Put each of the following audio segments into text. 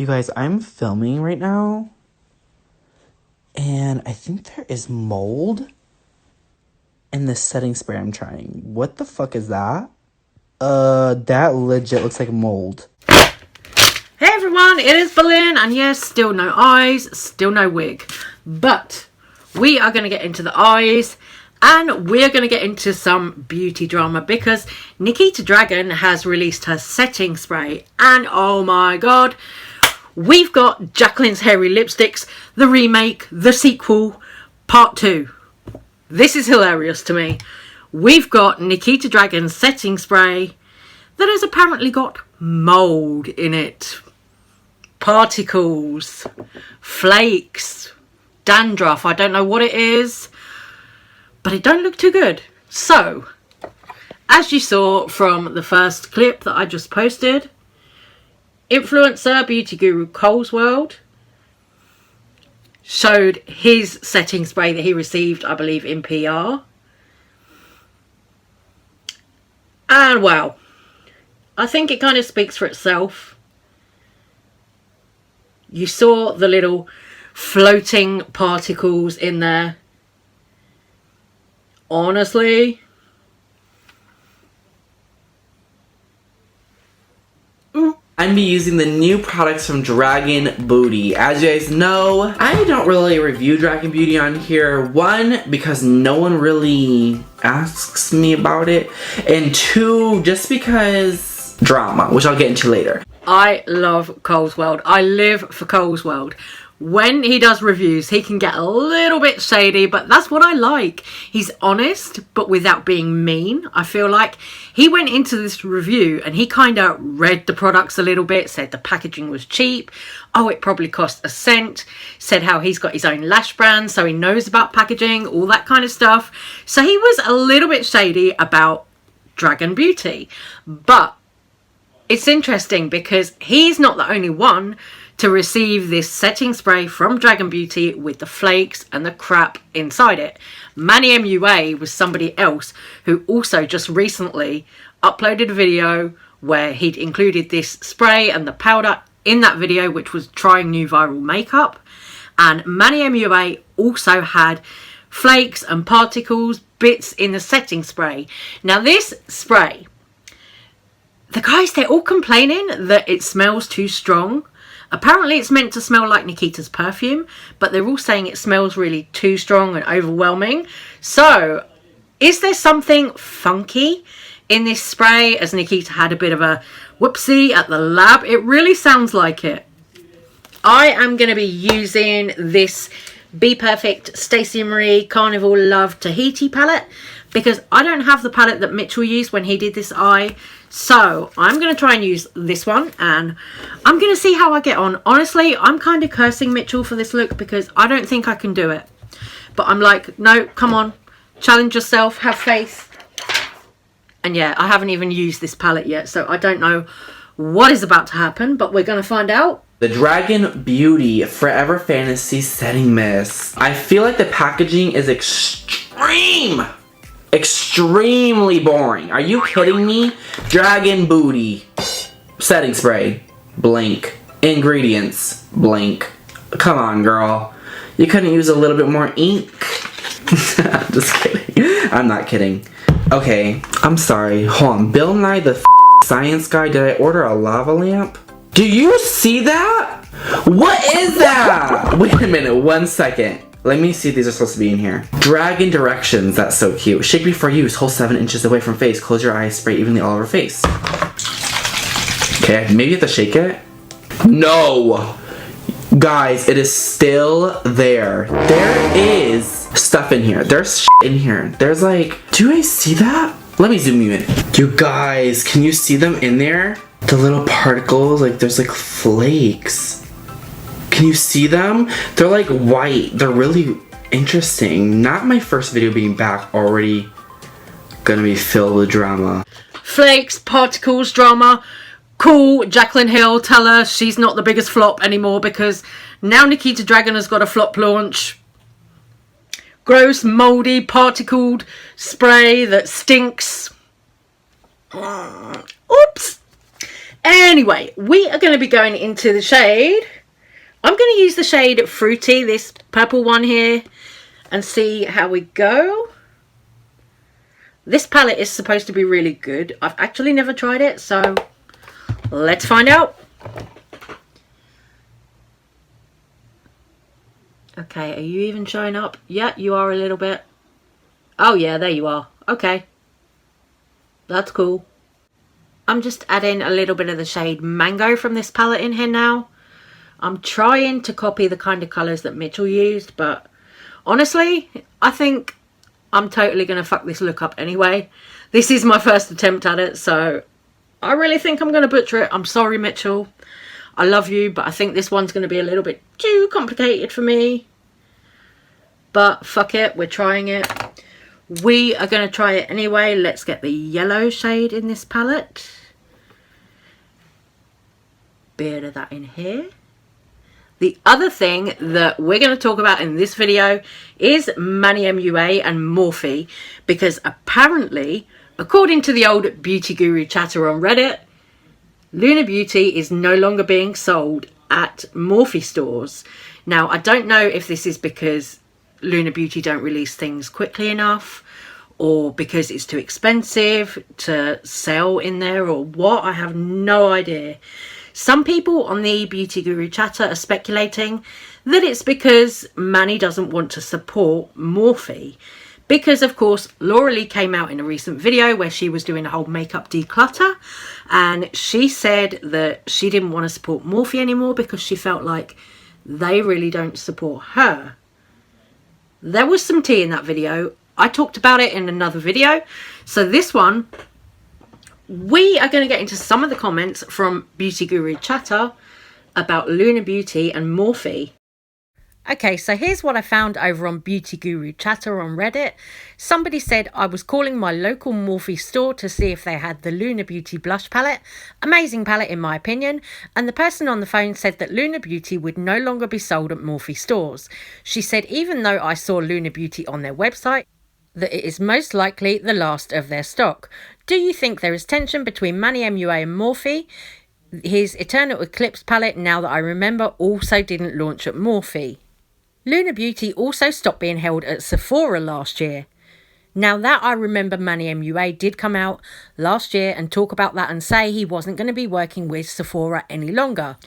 You guys, I'm filming right now, and I think there is mold in this setting spray I'm trying. What the fuck is that? That legit looks like mold. Hey everyone, it is Berlin, and yes, still no eyes, still no wig. But we are going to get into the eyes, and we're going to get into some beauty drama because Nikita Dragon has released her setting spray, and oh my god, we've got Jacqueline's Hairy Lipsticks, the remake, the sequel, part 2. This is hilarious to me. We've got Nikita Dragon's setting spray that has apparently got mould in it. Particles, flakes, dandruff. I don't know what it is, but it don't look too good. So, as you saw from the first clip that I just posted, influencer beauty guru Cole's World showed his setting spray that he received, I believe, in PR. And well, I think it kind of speaks for itself. You saw the little floating particles in there. Honestly, I'm be using the new products from Dragun Beauty. As you guys know, I don't really review Dragun Beauty on here. One, because no one really asks me about it. And two, just because drama, which I'll get into later. I love Cole's World. I live for Cole's World. When he does reviews, he can get a little bit shady, but that's what I like. He's honest, but without being mean. I feel like he went into this review and he kind of read the products a little bit, said the packaging was cheap. Oh, it probably cost a cent. Said how he's got his own lash brand, so he knows about packaging, all that kind of stuff. So he was a little bit shady about Dragun Beauty. But it's interesting because he's not the only one to receive this setting spray from Dragun Beauty with the flakes and the crap inside it. Manny MUA was somebody else who also just recently uploaded a video where he'd included this spray and the powder in that video, which was trying new viral makeup. And Manny MUA also had flakes and particles, bits in the setting spray. Now this spray, the guys, they're all complaining that it smells too strong. Apparently it's meant to smell like Nikita's perfume, but they're all saying it smells really too strong and overwhelming. So, is there something funky in this spray, as Nikita had a bit of a whoopsie at the lab? It really sounds like it. I am going to be using this Be Perfect Stacey Marie Carnival Love Tahiti palette because I don't have the palette that Mitchell used when he did this eye. So I'm going to try and use this one and I'm going to see how I get on. Honestly, I'm kind of cursing Mitchell for this look because I don't think I can do it. But I'm like, no, come on, challenge yourself, have faith. And yeah, I haven't even used this palette yet, so I don't know what is about to happen, but we're going to find out. The Dragun Beauty Forever Fantasy Setting Mist. I feel like the packaging is extremely boring. Are you kidding me? Dragun Beauty setting spray, blank. Ingredients, blank. Come on, girl. You couldn't use a little bit more ink? I'm just kidding. I'm not kidding. Okay, I'm sorry. Hold on. Bill Nye the Science Guy. Did I order a lava lamp? Do you see that? What is that? Wait a minute, 1 second. Let me see if these are supposed to be in here. Dragun directions, that's so cute. Shake before use, hold 7 inches away from face. Close your eyes, spray evenly all over face. Okay, maybe you have to shake it. No! Guys, it is still there. There is stuff in here. There's shit in here. There's like, do you guys see that? Let me zoom you in. You guys, can you see them in there? The little particles, like there's like flakes. Can you see them? They're like white. They're really interesting. Not my first video being back already gonna be filled with drama. Flakes, particles, drama. Cool, Jacqueline Hill, tell her she's not the biggest flop anymore because now Nikita Dragon has got a flop launch. Gross, mouldy, particled spray that stinks. Oops. Anyway, we are going to be going into the shade. I'm going to use the shade Fruity, this purple one here, and see how we go. This palette is supposed to be really good. I've actually never tried it, so let's find out. Okay, are you even showing up? Yeah, you are a little bit. Oh yeah, there you are. Okay. That's cool. I'm just adding a little bit of the shade Mango from this palette in here now. I'm trying to copy the kind of colours that Mitchell used, but honestly, I think I'm totally going to fuck this look up anyway. This is my first attempt at it, so I really think I'm going to butcher it. I'm sorry, Mitchell. I love you, but I think this one's going to be a little bit too complicated for me. But fuck it, we're trying it. We are going to try it anyway. Let's get the yellow shade in this palette. Bit of that in here. The other thing that we're going to talk about in this video is Manny MUA and Morphe, because apparently, according to the old beauty guru chatter on Reddit, Luna Beauty is no longer being sold at Morphe stores. Now, I don't know if this is because Luna Beauty don't release things quickly enough, or because it's too expensive to sell in there, or what. I have no idea. Some people on the Beauty Guru chatter are speculating that it's because Manny doesn't want to support Morphe. Because, of course, Laura Lee came out in a recent video where she was doing a whole makeup declutter. And she said that she didn't want to support Morphe anymore because she felt like they really don't support her. There was some tea in that video. I talked about it in another video. So this one, we are going to get into some of the comments from Beauty Guru chatter about Luna Beauty and Morphe. Okay, so here's what I found over on Beauty Guru chatter on Reddit. Somebody said, I was calling my local Morphe store to see if they had the Luna Beauty blush palette. Amazing palette in my opinion. And the person on the phone said that Luna Beauty would no longer be sold at Morphe stores. She said, even though I saw Luna Beauty on their website, that it is most likely the last of their stock. Do you think there is tension between Manny MUA and Morphe? His Eternal Eclipse palette, now that I remember, also didn't launch at Morphe. Luna Beauty also stopped being held at Sephora last year. Now that I remember, Manny MUA did come out last year and talk about that and say he wasn't going to be working with Sephora any longer.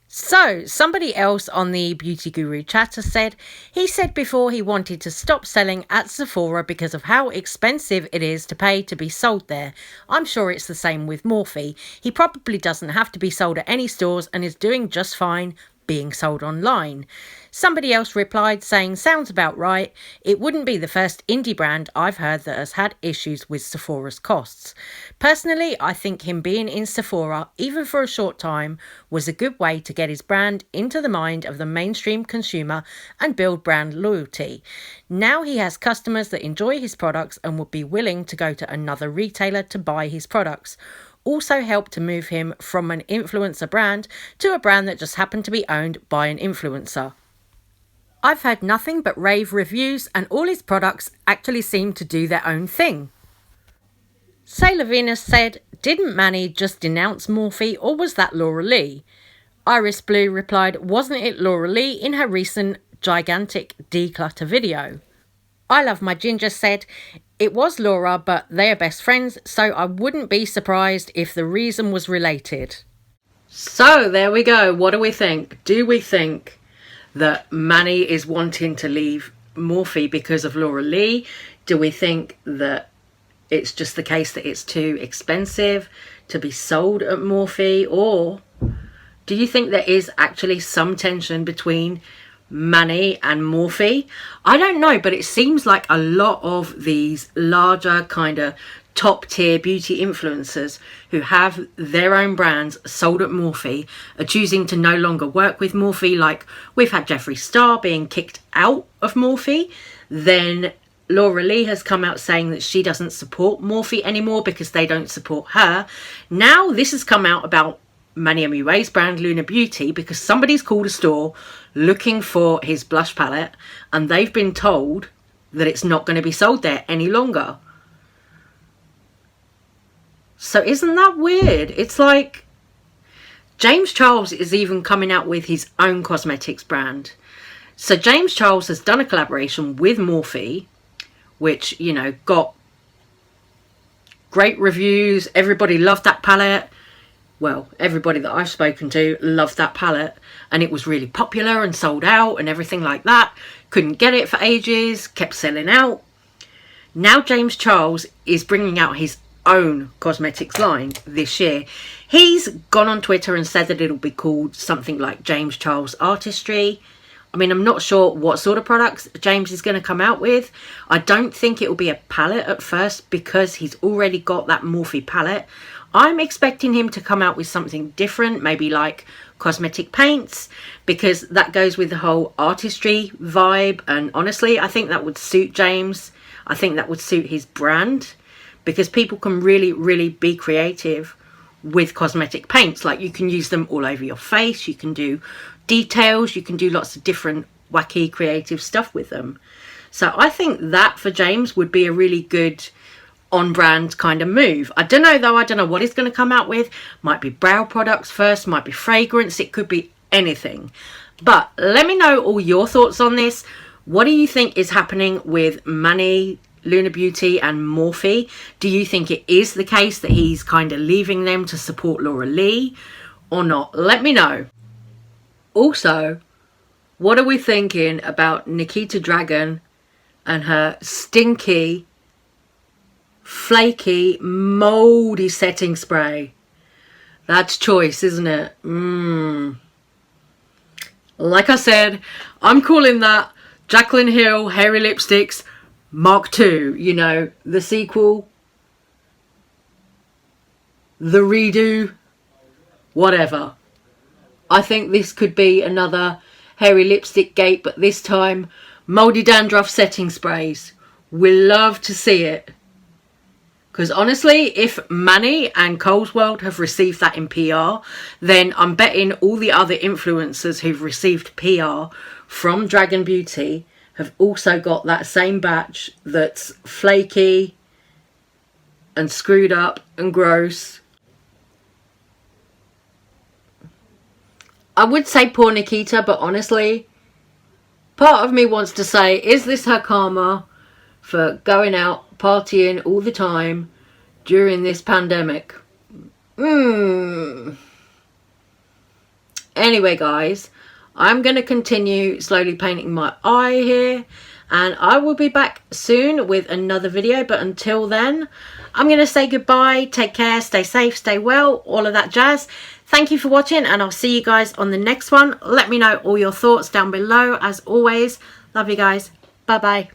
So, somebody else on the Beauty Guru chatter said, he said before he wanted to stop selling at Sephora because of how expensive it is to pay to be sold there. I'm sure it's the same with Morphe. He probably doesn't have to be sold at any stores and is doing just fine being sold online. Somebody else replied saying, sounds about right. It wouldn't be the first indie brand I've heard that has had issues with Sephora's costs. Personally, I think him being in Sephora, even for a short time, was a good way to get his brand into the mind of the mainstream consumer and build brand loyalty. Now he has customers that enjoy his products and would be willing to go to another retailer to buy his products. Also helped to move him from an influencer brand to a brand that just happened to be owned by an influencer. I've heard nothing but rave reviews and all his products actually seem to do their own thing. Sailor Venus said, didn't Manny just denounce Morphe or was that Laura Lee? Iris Blue replied, wasn't it Laura Lee in her recent gigantic declutter video? I Love My Ginger said, it was Laura, but they are best friends, so I wouldn't be surprised if the reason was related. So there we go. What do we think? Do we think that Manny is wanting to leave Morphe because of Laura Lee? Do we think that it's just the case that it's too expensive to be sold at Morphe? Or do you think there is actually some tension between Manny and Morphe? I don't know, but it seems like a lot of these larger kind of top tier beauty influencers who have their own brands sold at Morphe are choosing to no longer work with Morphe. Like we've had Jeffree Star being kicked out of Morphe. Then Laura Lee has come out saying that she doesn't support Morphe anymore because they don't support her. Now this has come out about Manny MUA's brand Luna Beauty because somebody's called a store looking for his blush palette and they've been told that it's not going to be sold there any longer. So isn't that weird? It's like James Charles is even coming out with his own cosmetics brand. So James Charles has done a collaboration with Morphe, which, you know, got great reviews. Everybody loved that palette. Well, everybody that I've spoken to loved that palette, and it was really popular and sold out and everything like that. Couldn't get it for ages, kept selling out. Now James Charles is bringing out his own cosmetics line this year. He's gone on Twitter and said that it'll be called something like James Charles Artistry. I mean, I'm not sure what sort of products James is going to come out with. I don't think it will be a palette at first, because he's already got that Morphe palette. I'm expecting him to come out with something different, maybe like cosmetic paints, because that goes with the whole artistry vibe. And honestly, I think that would suit James. I think that would suit his brand, because people can really, really be creative with cosmetic paints. Like, you can use them all over your face, you can do details, you can do lots of different wacky creative stuff with them. So I think that for James would be a really good on brand kind of move. I don't know though, I don't know what he's going to come out with. Might be brow products first, might be fragrance, it could be anything. But let me know all your thoughts on this. What do you think is happening with Manny, Luna Beauty and Morphe? Do you think it is the case that he's kind of leaving them to support Laura Lee or not? Let me know. Also, what are we thinking about Nikita Dragon and her stinky, flaky, mouldy setting spray? That's choice, isn't it? Like I said, I'm calling that Jaclyn Hill Hairy Lipsticks Mark II. You know, the sequel, the redo, whatever. I think this could be another hairy lipstick gate, but this time mouldy dandruff setting sprays. We'll love to see it. Because honestly, if Manny and Coles World have received that in PR, then I'm betting all the other influencers who've received PR from Dragun Beauty have also got that same batch that's flaky and screwed up and gross. I would say poor Nikita, but honestly, part of me wants to say, is this her karma for going out partying all the time during this pandemic? Anyway, guys, I'm going to continue slowly painting my eye here, and I will be back soon with another video. But until then, I'm going to say goodbye. Take care, stay safe, stay well, all of that jazz. Thank you for watching, and I'll see you guys on the next one. Let me know all your thoughts down below, as always. Love you guys. Bye-bye.